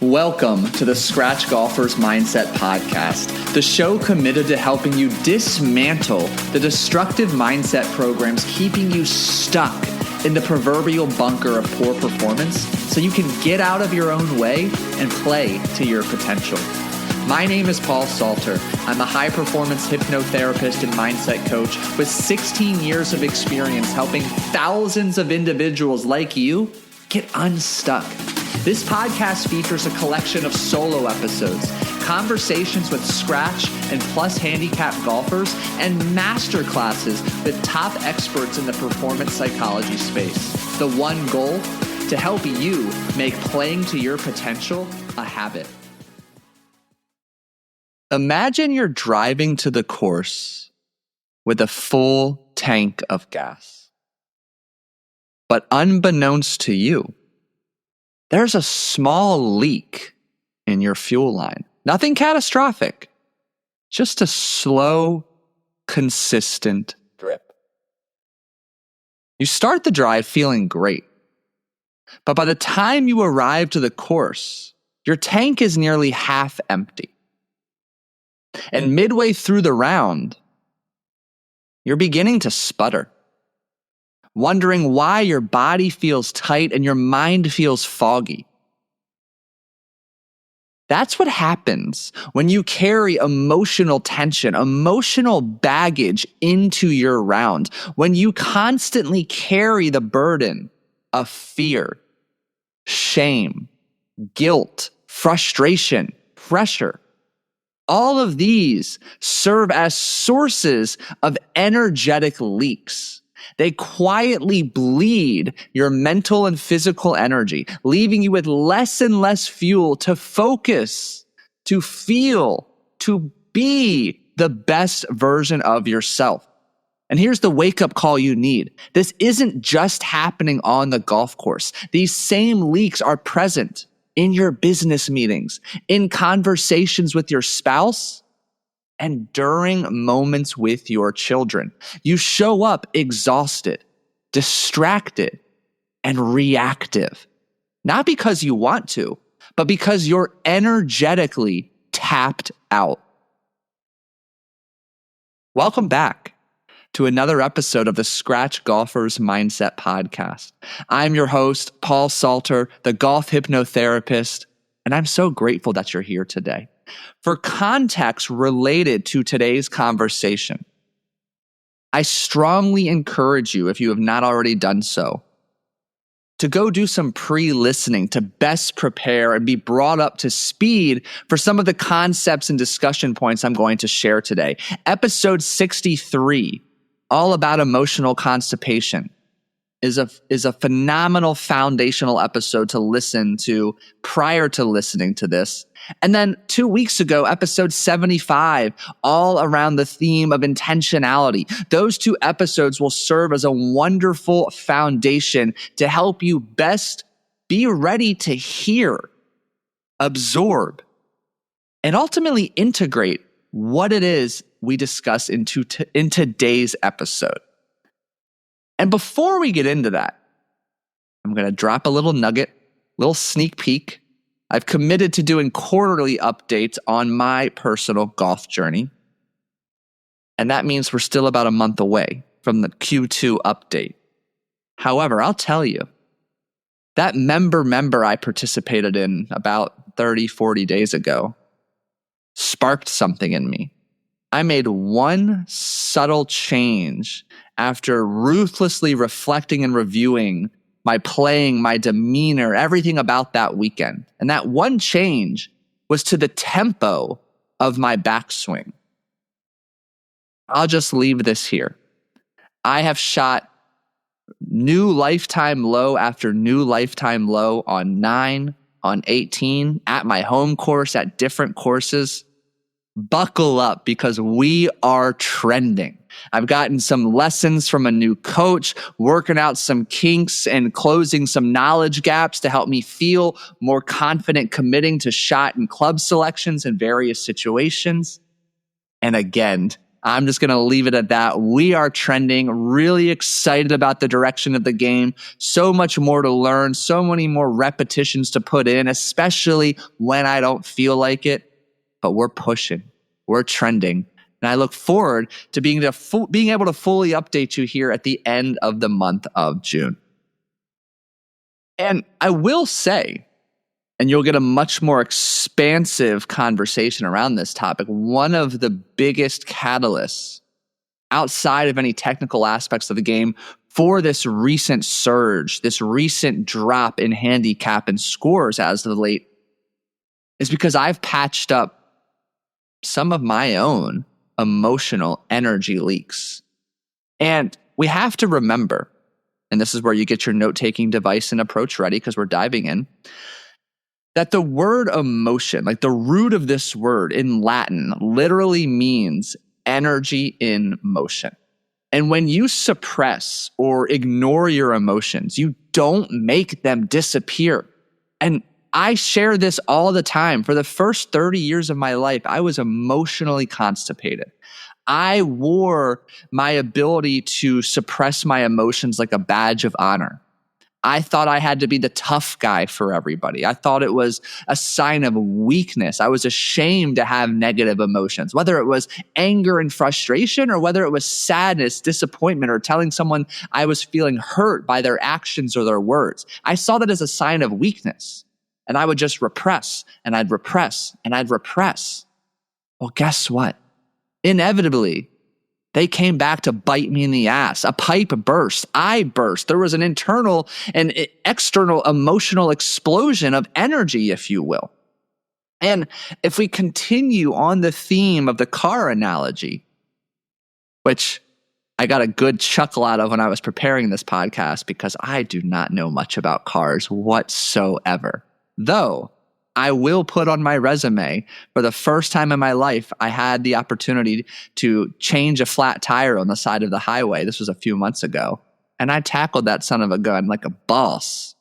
Welcome to the Scratch Golfer's Mindset Podcast, the show committed to helping you dismantle the destructive mindset programs keeping you stuck in the proverbial bunker of poor performance so you can get out of your own way and play to your potential. My name is Paul Salter. I'm a high-performance hypnotherapist and mindset coach with 16 years of experience helping thousands of individuals like you get unstuck. This podcast features a collection of solo episodes, conversations with scratch and plus handicap golfers, and master classes with top experts in the performance psychology space. The one goal? To help you make playing to your potential a habit. Imagine you're driving to the course with a full tank of gas. But unbeknownst to you, there's a small leak in your fuel line. Nothing catastrophic, just a slow, consistent drip. You start the drive feeling great, but by the time you arrive to the course, your tank is nearly half empty. And midway through the round, you're beginning to sputter, wondering why your body feels tight and your mind feels foggy. That's what happens when you carry emotional tension, emotional baggage into your round, when you constantly carry the burden of fear, shame, guilt, frustration, pressure. All of these serve as sources of energetic leaks. They quietly bleed your mental and physical energy, leaving you with less and less fuel to focus, to feel, to be the best version of yourself. And here's the wake-up call you need. This isn't just happening on the golf course. These same leaks are present in your business meetings, in conversations with your spouse, and during moments with your children. You show up exhausted, distracted, and reactive. Not because you want to, but because you're energetically tapped out. Welcome back to another episode of the Scratch Golfer's Mindset Podcast. I'm your host, Paul Salter, the golf hypnotherapist, and I'm so grateful that you're here today. For context related to today's conversation, I strongly encourage you, if you have not already done so, to go do some pre-listening to best prepare and be brought up to speed for some of the concepts and discussion points I'm going to share today. Episode 63, all about emotional constipation, is a phenomenal foundational episode to listen to prior to listening to this. And then 2 weeks ago, episode 75, all around the theme of intentionality. Those two episodes will serve as a wonderful foundation to help you best be ready to hear, absorb, and ultimately integrate what it is we discuss in today's episode. And before we get into that, I'm going to drop a little nugget, little sneak peek. I've committed to doing quarterly updates on my personal golf journey. And that means we're still about a month away from the Q2 update. However, I'll tell you, that member I participated in about 30, 40 days ago sparked something in me. I made one subtle change after ruthlessly reflecting and reviewing my playing, my demeanor, everything about that weekend. And that one change was to the tempo of my backswing. I'll just leave this here. I have shot new lifetime low after new lifetime low on 9, on 18, at my home course, at different courses. Buckle up because we are trending. I've gotten some lessons from a new coach, working out some kinks and closing some knowledge gaps to help me feel more confident committing to shot and club selections in various situations. And again, I'm just going to leave it at that. We are trending, really excited about the direction of the game. So much more to learn, so many more repetitions to put in, especially when I don't feel like it. But we're pushing, we're trending. And I look forward to being able to fully update you here at the end of the month of June. And I will say, and you'll get a much more expansive conversation around this topic, one of the biggest catalysts outside of any technical aspects of the game for this recent surge, this recent drop in handicap and scores as of late, is because I've patched up some of my own emotional energy leaks. And we have to remember, and this is where you get your note-taking device and approach ready because we're diving in, that the word emotion, like the root of this word in Latin, literally means energy in motion. And when you suppress or ignore your emotions, you don't make them disappear. And I share this all the time. For the first 30 years of my life, I was emotionally constipated. I wore my ability to suppress my emotions like a badge of honor. I thought I had to be the tough guy for everybody. I thought it was a sign of weakness. I was ashamed to have negative emotions, whether it was anger and frustration or whether it was sadness, disappointment, or telling someone I was feeling hurt by their actions or their words. I saw that as a sign of weakness. And I would just repress, and I'd repress, and I'd repress. Well, guess what? Inevitably, they came back to bite me in the ass. A pipe burst. I burst. There was an internal and external emotional explosion of energy, if you will. And if we continue on the theme of the car analogy, which I got a good chuckle out of when I was preparing this podcast because I do not know much about cars whatsoever. Though I will put on my resume, for the first time in my life, I had the opportunity to change a flat tire on the side of the highway. This was a few months ago. And I tackled that son of a gun like a boss.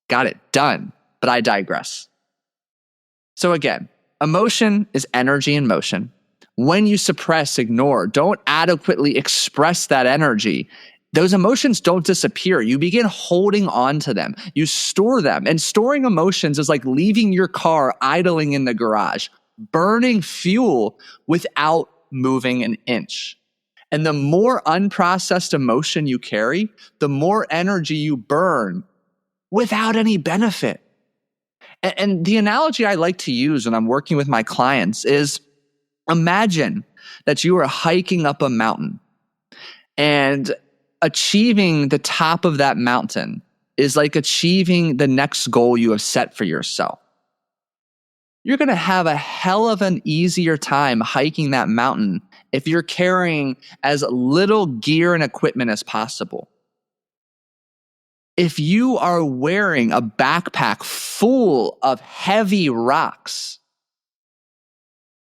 Got it done. But I digress. So again, emotion is energy in motion. When you suppress, ignore, don't adequately express that energy, those emotions don't disappear. You begin holding on to them. You store them. And storing emotions is like leaving your car idling in the garage, burning fuel without moving an inch. And the more unprocessed emotion you carry, the more energy you burn without any benefit. And the analogy I like to use when I'm working with my clients is, imagine that you are hiking up a mountain, and achieving the top of that mountain is like achieving the next goal you have set for yourself. You're going to have a hell of an easier time hiking that mountain if you're carrying as little gear and equipment as possible. If you are wearing a backpack full of heavy rocks,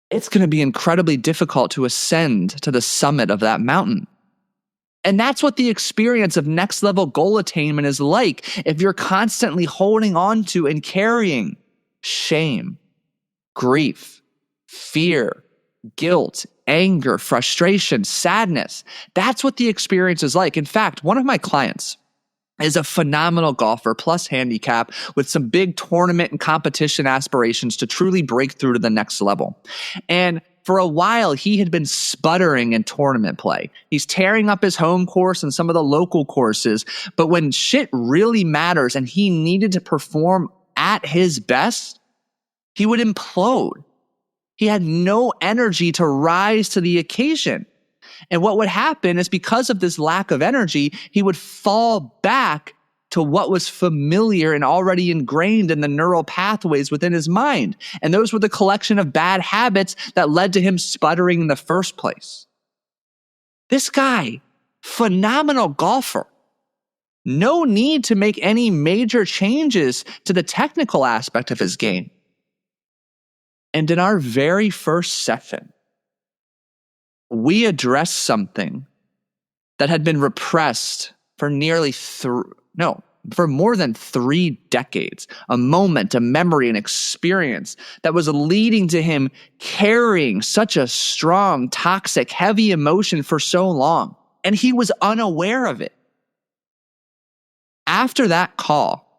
it's going to be incredibly difficult to ascend to the summit of that mountain. And that's what the experience of next level goal attainment is like if you're constantly holding on to and carrying shame, grief, fear, guilt, anger, frustration, sadness. That's what the experience is like. In fact, one of my clients is a phenomenal golfer plus handicap with some big tournament and competition aspirations to truly break through to the next level. And for a while, he had been sputtering in tournament play. He's tearing up his home course and some of the local courses. But when shit really matters and he needed to perform at his best, he would implode. He had no energy to rise to the occasion. And what would happen is, because of this lack of energy, he would fall back to what was familiar and already ingrained in the neural pathways within his mind. And those were the collection of bad habits that led to him sputtering in the first place. This guy, phenomenal golfer. No need to make any major changes to the technical aspect of his game. And in our very first session, we addressed something that had been repressed for nearly for more than 3 decades, a moment, a memory, an experience that was leading to him carrying such a strong, toxic, heavy emotion for so long. And he was unaware of it. After that call,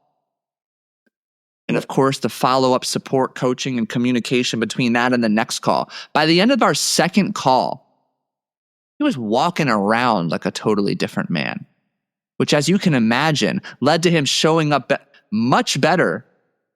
and of course, the follow-up support, coaching, and communication between that and the next call, by the end of our second call, he was walking around like a totally different man, which, as you can imagine, led to him showing up much better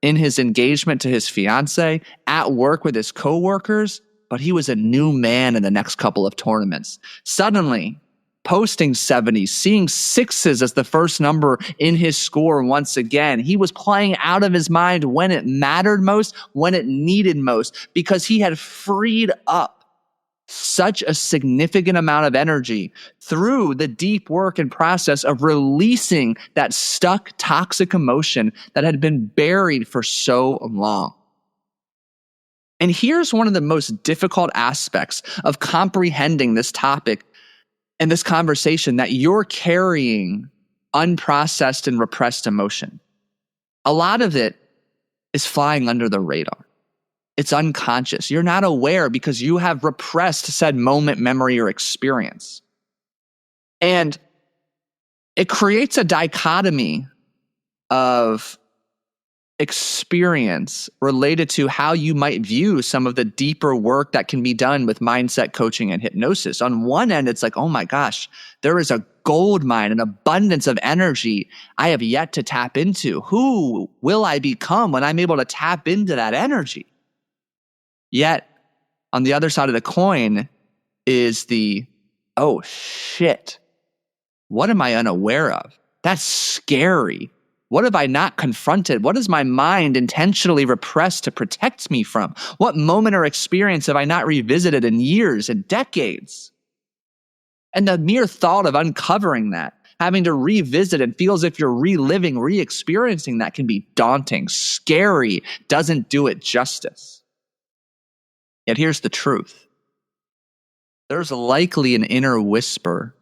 in his engagement to his fiance, at work with his coworkers, but he was a new man in the next couple of tournaments. Suddenly, posting 70s, seeing 6s as the first number in his score once again. He was playing out of his mind when it mattered most, when it needed most, because he had freed up such a significant amount of energy through the deep work and process of releasing that stuck toxic emotion that had been buried for so long. And here's one of the most difficult aspects of comprehending this topic and this conversation, that you're carrying unprocessed and repressed emotion. A lot of it is flying under the radar. It's unconscious. You're not aware because you have repressed said moment, memory, or experience. And it creates a dichotomy of experience related to how you might view some of the deeper work that can be done with mindset coaching and hypnosis. On one end, it's like, oh my gosh, there is a gold mine, an abundance of energy I have yet to tap into. Who will I become when I'm able to tap into that energy? Yet, on the other side of the coin is the, oh shit, what am I unaware of? That's scary. What have I not confronted? What has my mind intentionally repressed to protect me from? What moment or experience have I not revisited in years and decades? And the mere thought of uncovering that, having to revisit and feel as if you're reliving, re-experiencing that, can be daunting, scary, doesn't do it justice. Yet here's the truth. There's likely an inner whisper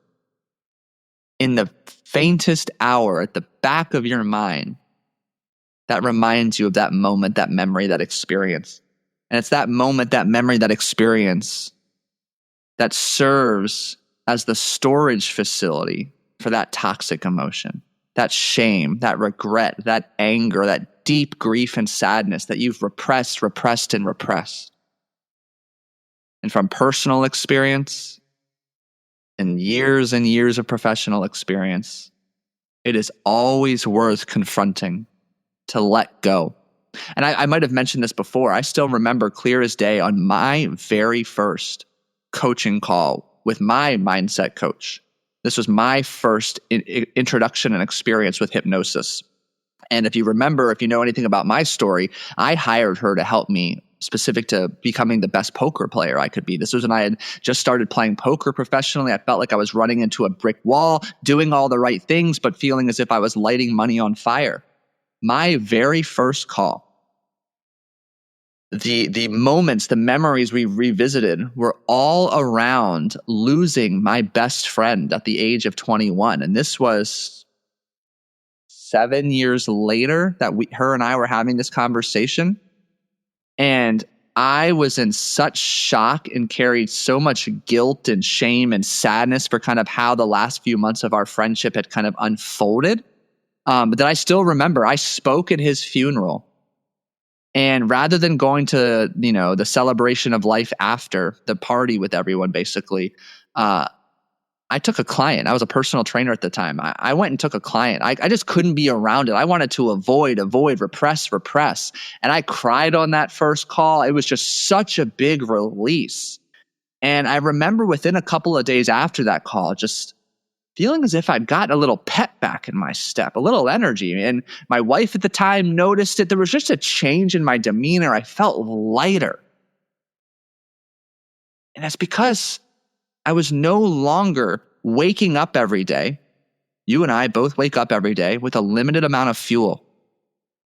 in the faintest hour at the back of your mind that reminds you of that moment, that memory, that experience. And it's that moment, that memory, that experience that serves as the storage facility for that toxic emotion, that shame, that regret, that anger, that deep grief and sadness that you've repressed. And from personal experience and years of professional experience, it is always worth confronting to let go. And I might have mentioned this before. I still remember clear as day on my very first coaching call with my mindset coach. This was my first introduction and experience with hypnosis. And if you remember, if you know anything about my story, I hired her to help me specific to becoming the best poker player I could be. This was when I had just started playing poker professionally. I felt like I was running into a brick wall, doing all the right things, but feeling as if I was lighting money on fire. My very first call, the moments, the memories we revisited were all around losing my best friend at the age of 21. And this was 7 years later that her and I were having this conversation. And I was in such shock and carried so much guilt and shame and sadness for kind of how the last few months of our friendship had kind of unfolded. But that I still remember, I spoke at his funeral. And rather than going to, the celebration of life after, the party with everyone, basically, I took a client. I was a personal trainer at the time. I went and took a client. I just couldn't be around it. I wanted to avoid, repress. And I cried on that first call. It was just such a big release. And I remember within a couple of days after that call, just feeling as if I'd gotten a little pep back in my step, a little energy. And my wife at the time noticed it. There was just a change in my demeanor. I felt lighter. And that's because I was no longer waking up every day. You and I both wake up every day with a limited amount of fuel,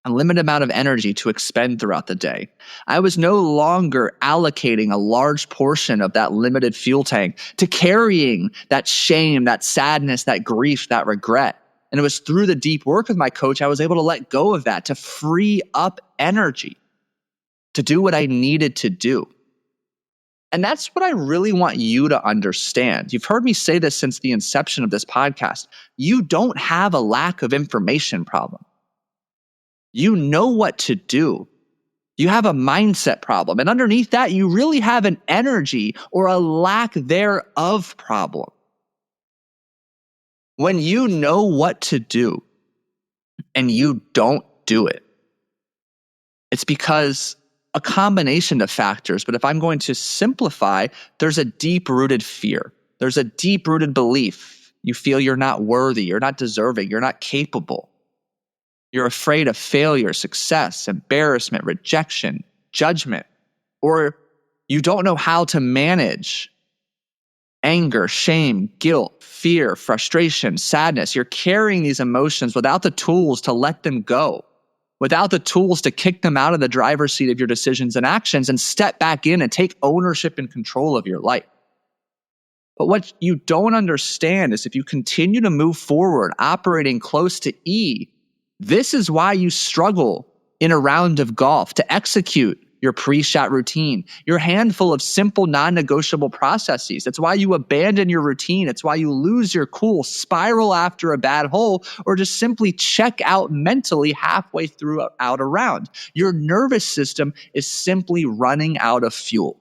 a limited amount of energy to expend throughout the day. I was no longer allocating a large portion of that limited fuel tank to carrying that shame, that sadness, that grief, that regret. And it was through the deep work with my coach, I was able to let go of that, to free up energy, to do what I needed to do. And that's what I really want you to understand. You've heard me say this since the inception of this podcast. You don't have a lack of information problem. You know what to do. You have a mindset problem. And underneath that, you really have an energy or a lack thereof problem. When you know what to do and you don't do it, it's because a combination of factors, but if I'm going to simplify, there's a deep-rooted fear. There's a deep-rooted belief. You feel you're not worthy, you're not deserving, you're not capable. You're afraid of failure, success, embarrassment, rejection, judgment, or you don't know how to manage anger, shame, guilt, fear, frustration, sadness. You're carrying these emotions without the tools to let them go, without the tools to kick them out of the driver's seat of your decisions and actions and step back in and take ownership and control of your life. But what you don't understand is if you continue to move forward, operating close to E, this is why you struggle in a round of golf to execute your pre-shot routine, your handful of simple non-negotiable processes. That's why you abandon your routine. It's why you lose your cool, spiral after a bad hole, or just simply check out mentally halfway throughout a round. Your nervous system is simply running out of fuel.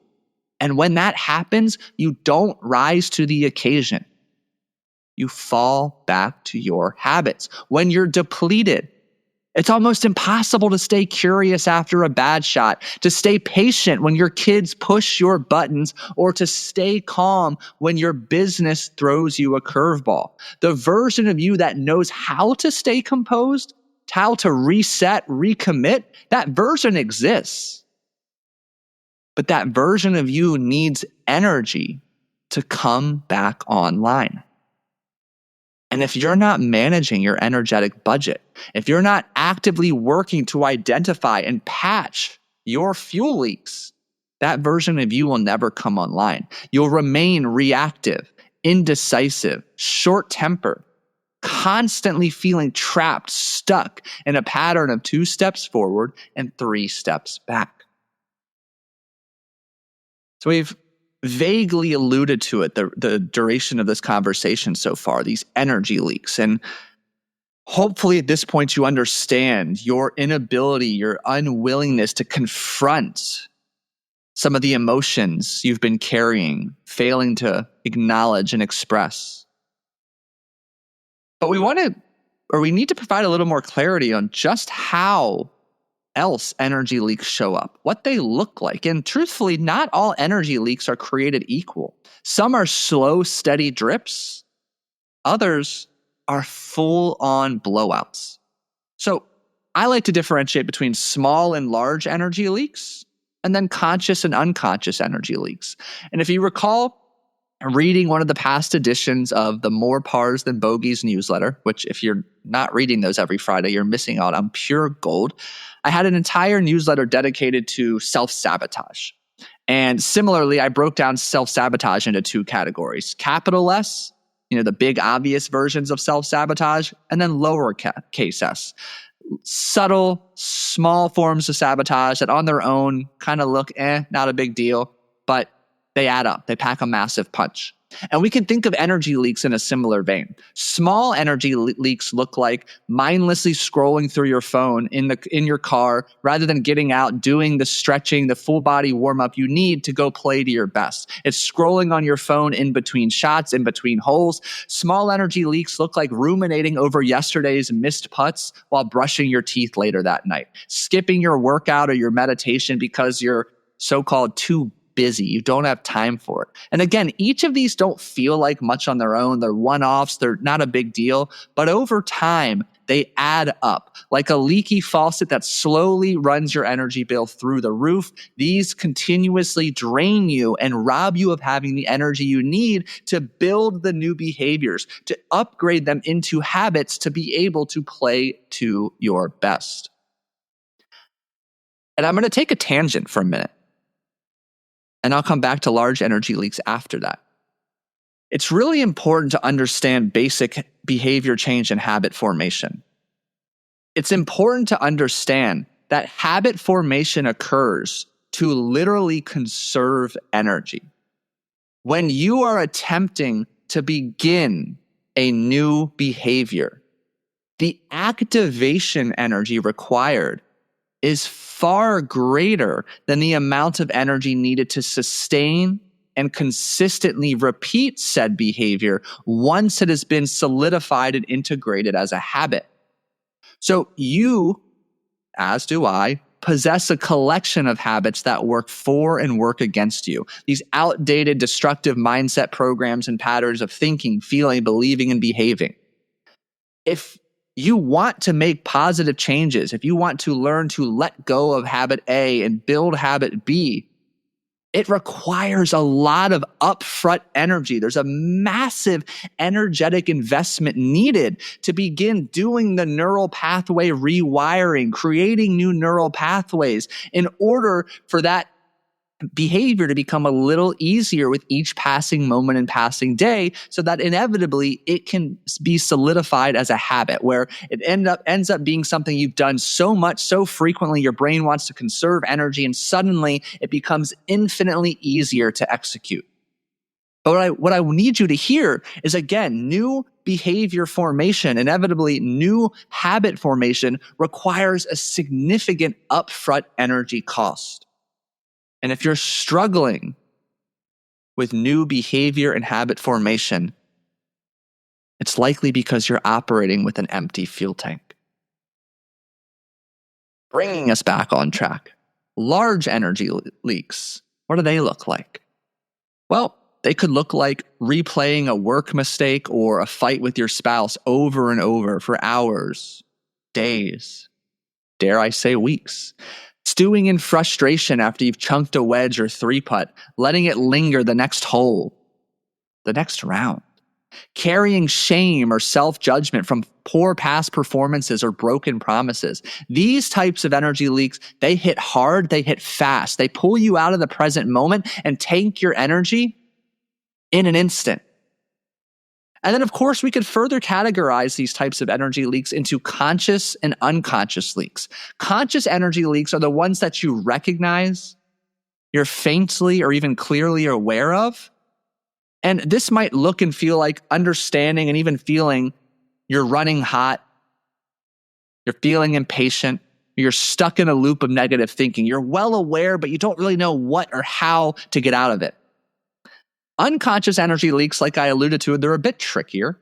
And when that happens, you don't rise to the occasion. You fall back to your habits. When you're depleted, it's almost impossible to stay curious after a bad shot, to stay patient when your kids push your buttons, or to stay calm when your business throws you a curveball. The version of you that knows how to stay composed, how to reset, recommit, that version exists. But that version of you needs energy to come back online. And if you're not managing your energetic budget, if you're not actively working to identify and patch your fuel leaks, that version of you will never come online. You'll remain reactive, indecisive, short-tempered, constantly feeling trapped, stuck in a pattern of 2 steps forward and 3 steps back. So we've vaguely alluded to it, the duration of this conversation so far, these energy leaks. And hopefully at this point you understand your inability, your unwillingness to confront some of the emotions you've been carrying, failing to acknowledge and express. But we need to provide a little more clarity on just how else energy leaks show up, what they look like. And truthfully, not all energy leaks are created equal. Some are slow, steady drips. Others are full-on blowouts. So I like to differentiate between small and large energy leaks, and then conscious and unconscious energy leaks. And if you recall reading one of the past editions of the More Pars Than Bogeys newsletter, which if you're not reading those every Friday, you're missing out on pure gold. I had an entire newsletter dedicated to self-sabotage. And similarly, I broke down self-sabotage into 2 categories. Capital S, the big obvious versions of self-sabotage, and then lowercase s. Subtle, small forms of sabotage that on their own kind of look, not a big deal, but they add up. They pack a massive punch. And we can think of energy leaks in a similar vein. Small energy leaks look like mindlessly scrolling through your phone in your car rather than getting out, doing the stretching, the full body warm up you need to go play to your best. It's scrolling on your phone in between shots, in between holes. Small energy leaks look like ruminating over yesterday's missed putts while brushing your teeth later that night. Skipping your workout or your meditation because you're so-called too busy. You don't have time for it. And again, each of these don't feel like much on their own. They're one-offs. They're not a big deal. But over time, they add up. Like a leaky faucet that slowly runs your energy bill through the roof, these continuously drain you and rob you of having the energy you need to build the new behaviors, to upgrade them into habits to be able to play to your best. And I'm going to take a tangent for a minute. And I'll come back to large energy leaks after that. It's really important to understand basic behavior change and habit formation. It's important to understand that habit formation occurs to literally conserve energy. When you are attempting to begin a new behavior, the activation energy required is far greater than the amount of energy needed to sustain and consistently repeat said behavior once it has been solidified and integrated as a habit. So you, as do I, possess a collection of habits that work for and work against you. These outdated, destructive mindset programs and patterns of thinking, feeling, believing, and behaving. If you want to make positive changes, if you want to learn to let go of habit A and build habit B, it requires a lot of upfront energy. There's a massive energetic investment needed to begin doing the neural pathway rewiring, creating new neural pathways in order for that behavior to become a little easier with each passing moment and passing day, so that inevitably it can be solidified as a habit where it ends up being something you've done so much, so frequently, your brain wants to conserve energy, and suddenly it becomes infinitely easier to execute. But what I need you to hear is, again, new behavior formation, inevitably new habit formation, requires a significant upfront energy cost. And if you're struggling with new behavior and habit formation, it's likely because you're operating with an empty fuel tank. Bringing us back on track, large energy leaks, what do they look like? Well, they could look like replaying a work mistake or a fight with your spouse over and over for hours, days, dare I say weeks. Stewing in frustration after you've chunked a wedge or three-putt, letting it linger the next hole, the next round. Carrying shame or self-judgment from poor past performances or broken promises. These types of energy leaks, they hit hard, they hit fast. They pull you out of the present moment and take your energy in an instant. And then, of course, we could further categorize these types of energy leaks into conscious and unconscious leaks. Conscious energy leaks are the ones that you recognize, you're faintly or even clearly aware of. And this might look and feel like understanding and even feeling you're running hot, you're feeling impatient, you're stuck in a loop of negative thinking. You're well aware, but you don't really know what or how to get out of it. Unconscious energy leaks, like I alluded to, they're a bit trickier.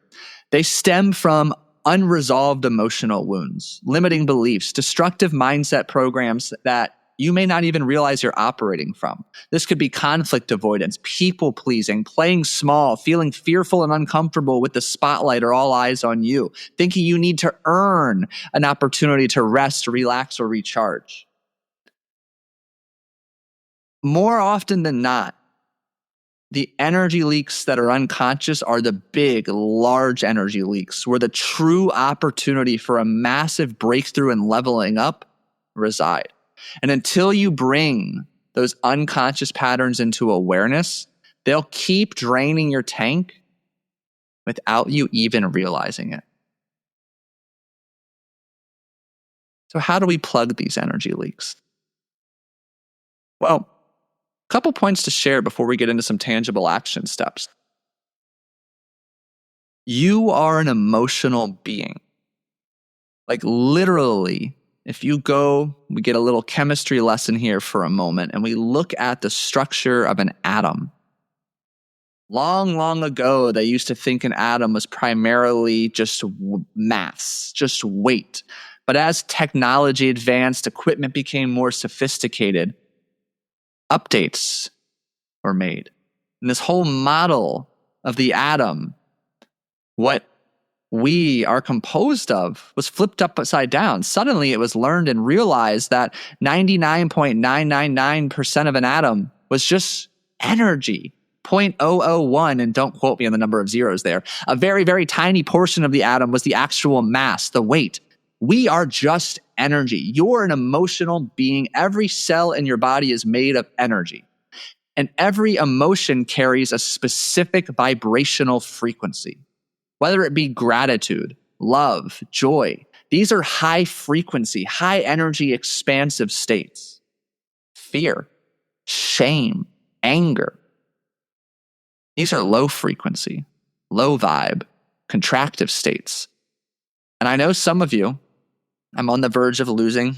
They stem from unresolved emotional wounds, limiting beliefs, destructive mindset programs that you may not even realize you're operating from. This could be conflict avoidance, people pleasing, playing small, feeling fearful and uncomfortable with the spotlight or all eyes on you, thinking you need to earn an opportunity to rest, relax, or recharge. More often than not, the energy leaks that are unconscious are the big, large energy leaks where the true opportunity for a massive breakthrough and leveling up reside. And until you bring those unconscious patterns into awareness, they'll keep draining your tank without you even realizing it. So how do we plug these energy leaks? Well, couple points to share before we get into some tangible action steps. You are an emotional being. Like literally, if you we get a little chemistry lesson here for a moment, and we look at the structure of an atom. Long, long ago, they used to think an atom was primarily just mass, just weight. But as technology advanced, equipment became more sophisticated, updates were made. And this whole model of the atom, what we are composed of, was flipped upside down. Suddenly it was learned and realized that 99.999% of an atom was just energy. 0.001, and don't quote me on the number of zeros there. A very, very tiny portion of the atom was the actual mass, the weight. We are just energy. You're an emotional being. Every cell in your body is made of energy. And every emotion carries a specific vibrational frequency, whether it be gratitude, love, joy. These are high frequency, high energy, expansive states. Fear, shame, anger. These are low frequency, low vibe, contractive states. And I know some of you, I'm on the verge of losing,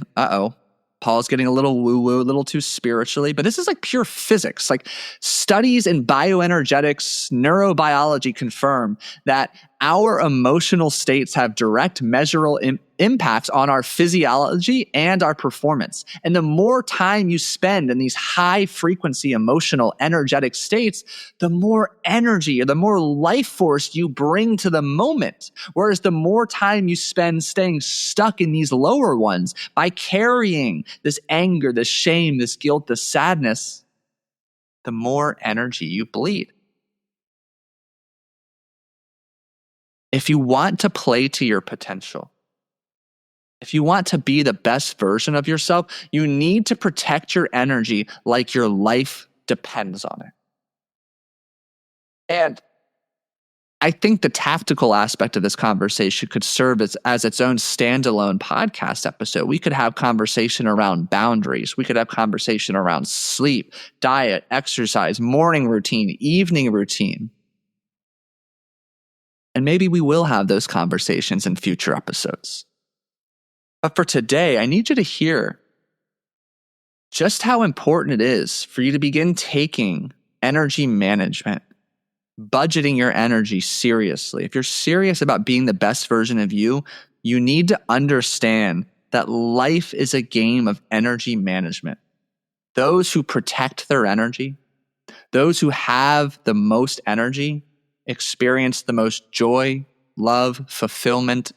Paul's getting a little woo-woo, a little too spiritually, but this is like pure physics. Like studies in bioenergetics, neurobiology confirm that our emotional states have direct measurable impacts on our physiology and our performance. And the more time you spend in these high frequency emotional energetic states, the more energy or the more life force you bring to the moment. Whereas the more time you spend staying stuck in these lower ones by carrying this anger, this shame, this guilt, this sadness, the more energy you bleed. If you want to play to your potential, if you want to be the best version of yourself, you need to protect your energy like your life depends on it. And I think the tactical aspect of this conversation could serve as its own standalone podcast episode. We could have conversation around boundaries. We could have conversation around sleep, diet, exercise, morning routine, evening routine. And maybe we will have those conversations in future episodes. But for today, I need you to hear just how important it is for you to begin taking energy management, budgeting your energy seriously. If you're serious about being the best version of you, you need to understand that life is a game of energy management. Those who protect their energy, those who have the most energy, experience the most joy, love, fulfillment,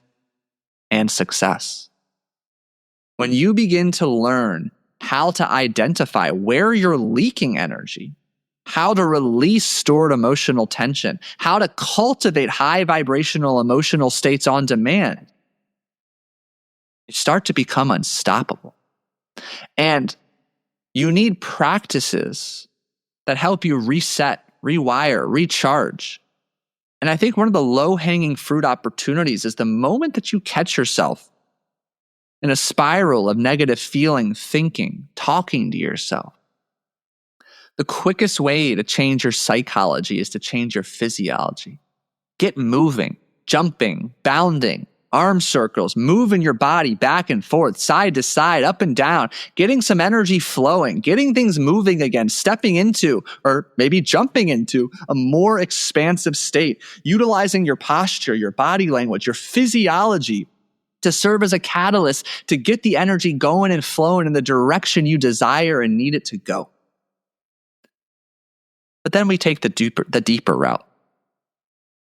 and success. When you begin to learn how to identify where you're leaking energy, how to release stored emotional tension, how to cultivate high vibrational emotional states on demand, you start to become unstoppable. And you need practices that help you reset, rewire, recharge. And I think one of the low-hanging fruit opportunities is the moment that you catch yourself in a spiral of negative feeling, thinking, talking to yourself. The quickest way to change your psychology is to change your physiology. Get moving, jumping, bounding, arm circles, moving your body back and forth, side to side, up and down, getting some energy flowing, getting things moving again, stepping into, or maybe jumping into a more expansive state, utilizing your posture, your body language, your physiology to serve as a catalyst to get the energy going and flowing in the direction you desire and need it to go. But then we take the deeper route.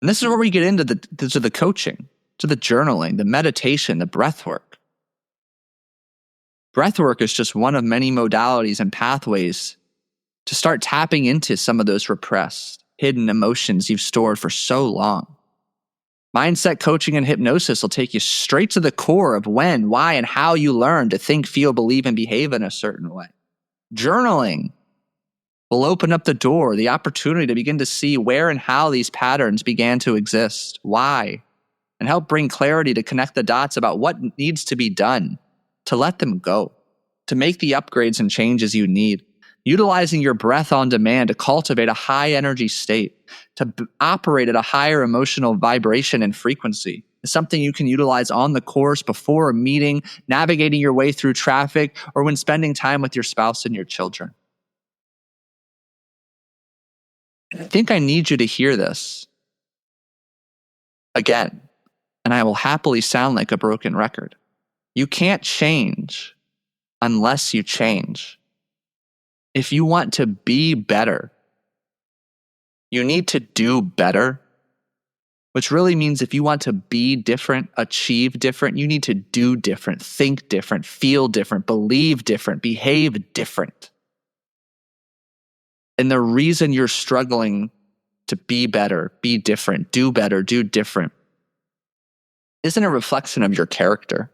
And this is where we get into the coaching, to the journaling, the meditation, the breathwork. Breathwork is just one of many modalities and pathways to start tapping into some of those repressed, hidden emotions you've stored for so long. Mindset coaching and hypnosis will take you straight to the core of when, why, and how you learn to think, feel, believe, and behave in a certain way. Journaling will open up the door, the opportunity to begin to see where and how these patterns began to exist, why, and help bring clarity to connect the dots about what needs to be done to let them go, to make the upgrades and changes you need. Utilizing your breath on demand to cultivate a high energy state, to operate at a higher emotional vibration and frequency is something you can utilize on the course, before a meeting, navigating your way through traffic, or when spending time with your spouse and your children. I think I need you to hear this again, and I will happily sound like a broken record. You can't change unless you change. If you want to be better, you need to do better, which really means if you want to be different, achieve different, you need to do different, think different, feel different, believe different, behave different. And the reason you're struggling to be better, be different, do better, do different, isn't a reflection of your character.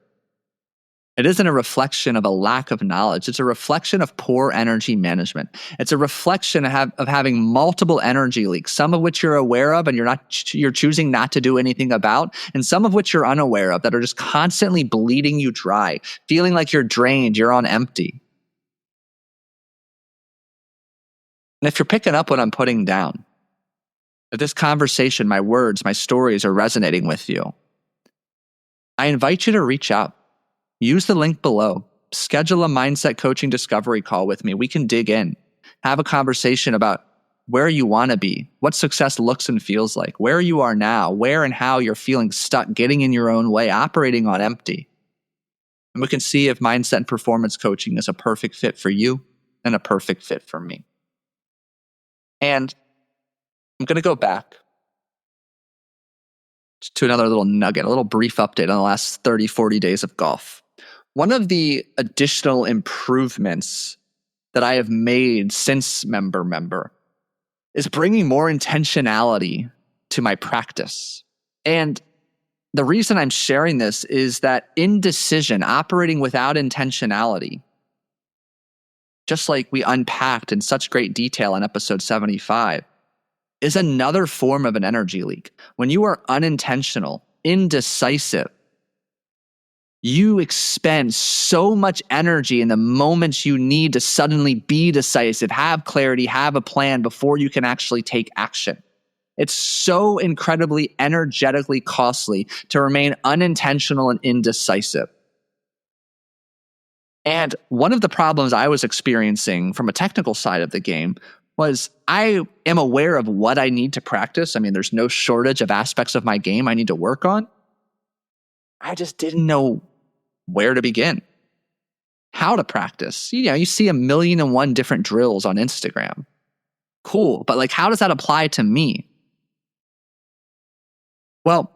It isn't a reflection of a lack of knowledge. It's a reflection of poor energy management. It's a reflection of having multiple energy leaks, some of which you're aware of and you're choosing not to do anything about, and some of which you're unaware of that are just constantly bleeding you dry, feeling like you're drained, you're on empty. And if you're picking up what I'm putting down, if this conversation, my words, my stories are resonating with you, I invite you to reach out. Use the link below. Schedule a mindset coaching discovery call with me. We can dig in, have a conversation about where you want to be, what success looks and feels like, where you are now, where and how you're feeling stuck, getting in your own way, operating on empty. And we can see if mindset and performance coaching is a perfect fit for you and a perfect fit for me. And I'm going to go back to another little nugget, a little brief update on the last 30, 40 days of golf. One of the additional improvements that I have made since member is bringing more intentionality to my practice. And the reason I'm sharing this is that indecision, operating without intentionality, just like we unpacked in such great detail in episode 75, is another form of an energy leak. When you are unintentional, indecisive, you expend so much energy in the moments you need to suddenly be decisive, have clarity, have a plan before you can actually take action. It's so incredibly energetically costly to remain unintentional and indecisive. And one of the problems I was experiencing from a technical side of the game was I am aware of what I need to practice. I mean, there's no shortage of aspects of my game I need to work on. I just didn't know where to begin, how to practice. You see 1,000,001 different drills on Instagram. Cool, but how does that apply to me? Well,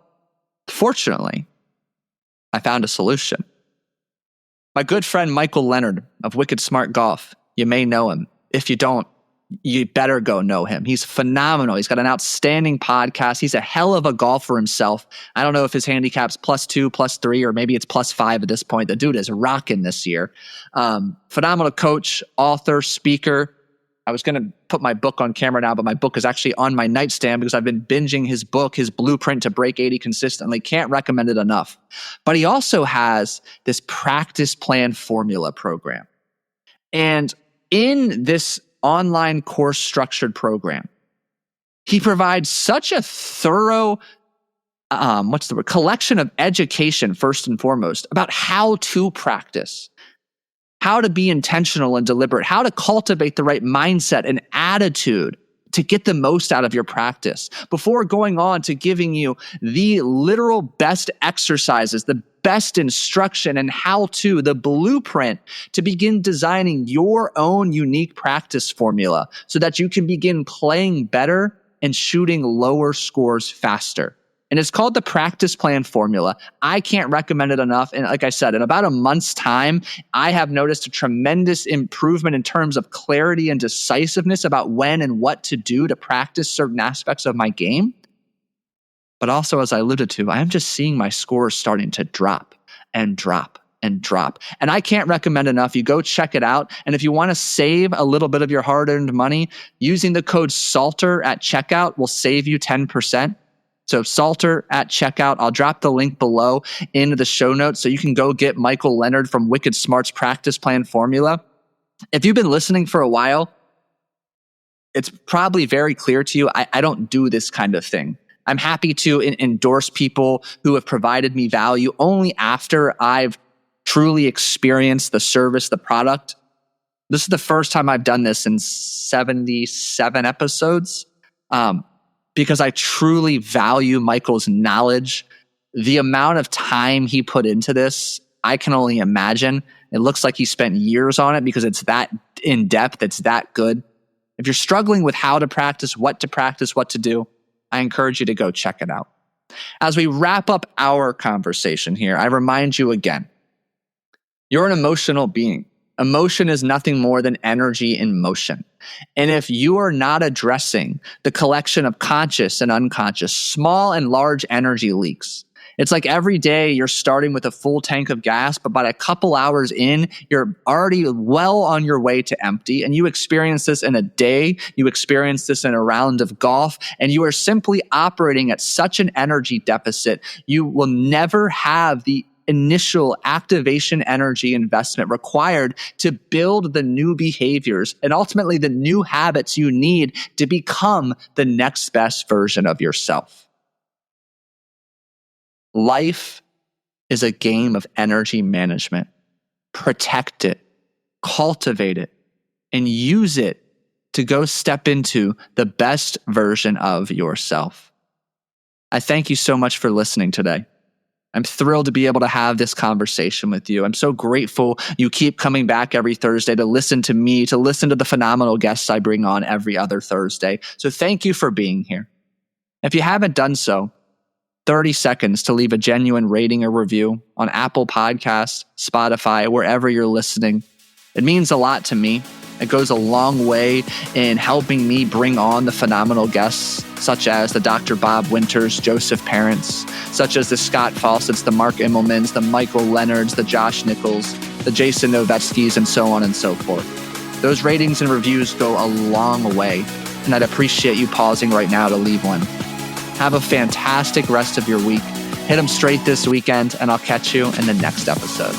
fortunately, I found a solution. My good friend Michael Leonard of Wicked Smart Golf, you may know him. If you don't, you better go know him. He's phenomenal. He's got an outstanding podcast. He's a hell of a golfer himself. I don't know if his handicap's +2, +3, or maybe it's +5 at this point. The dude is rocking this year. Phenomenal coach, author, speaker. I was going to put my book on camera now, but my book is actually on my nightstand because I've been binging his book, his blueprint to break 80 consistently. Can't recommend it enough. But he also has this practice plan formula program. And in this online course structured program, he provides such a thorough collection of education, first and foremost, about how to practice, how to be intentional and deliberate, how to cultivate the right mindset and attitude to get the most out of your practice, before going on to giving you the literal best exercises, the best instruction and how-to, the blueprint to begin designing your own unique practice formula so that you can begin playing better and shooting lower scores faster. And it's called the practice plan formula. I can't recommend it enough. And like I said, in about a month's time, I have noticed a tremendous improvement in terms of clarity and decisiveness about when and what to do to practice certain aspects of my game. But also, as I alluded to, I am just seeing my scores starting to drop and drop and drop. And I can't recommend enough. You go check it out. And if you want to save a little bit of your hard-earned money, using the code SALTER at checkout will save you 10%. So Salter at checkout. I'll drop the link below into the show notes so you can go get Michael Leonard from Wicked Smart's practice plan formula. If you've been listening for a while, it's probably very clear to you I don't do this kind of thing. I'm happy to endorse people who have provided me value only after I've truly experienced the service, the product. This is the first time I've done this in 77 episodes. Because I truly value Michael's knowledge. The amount of time he put into this, I can only imagine. It looks like he spent years on it because it's that in depth, it's that good. If you're struggling with how to practice, what to do, I encourage you to go check it out. As we wrap up our conversation here, I remind you again, you're an emotional being. Emotion is nothing more than energy in motion. And if you are not addressing the collection of conscious and unconscious, small and large energy leaks, It's like every day you're starting with a full tank of gas, but by a couple hours in, you're already well on your way to empty. And you experience this in a day, you experience this in a round of golf, and you are simply operating at such an energy deficit. You will never have the initial activation energy investment required to build the new behaviors and ultimately the new habits you need to become the next best version of yourself. Life is a game of energy management. Protect it, cultivate it, and use it to go step into the best version of yourself. I thank you so much for listening today. I'm thrilled to be able to have this conversation with you. I'm so grateful you keep coming back every Thursday to listen to me, to listen to the phenomenal guests I bring on every other Thursday. So thank you for being here. If you haven't done so, 30 seconds to leave a genuine rating or review on Apple Podcasts, Spotify, wherever you're listening. It means a lot to me. It goes a long way in helping me bring on the phenomenal guests, such as the Dr. Bob Winters, Joseph Parents, such as the Scott Fawcett's, the Mark Immelmans, the Michael Leonards, the Josh Nichols, the Jason Novetsky's, and so on and so forth. Those ratings and reviews go a long way, and I'd appreciate you pausing right now to leave one. Have a fantastic rest of your week. Hit them straight this weekend, and I'll catch you in the next episode.